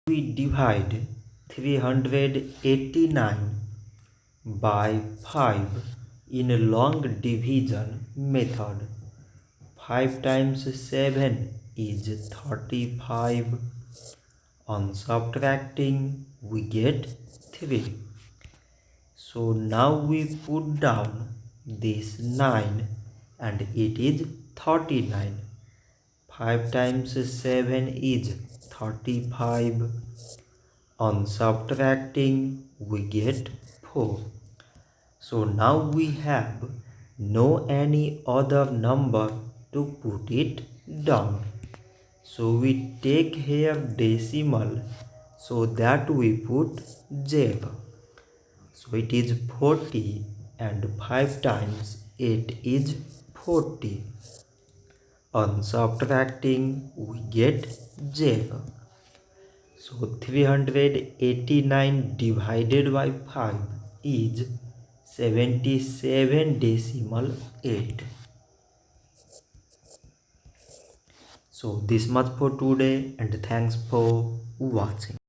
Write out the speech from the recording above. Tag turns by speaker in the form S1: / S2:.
S1: we divide 389 by 5 in a long division method. 5 times 7 is 35. On subtracting, we get 3. So now we put down this 9 and it is 39. 5 times 7 is 35. On subtracting, we get 4. So now we have no any other number to put it down. So we take here decimal, so that we put 0. So it is 40 and 5 times 8 is 40. On subtracting, we get 0. So 389 divided by 5 is 77.8. So this much for today and thanks for watching.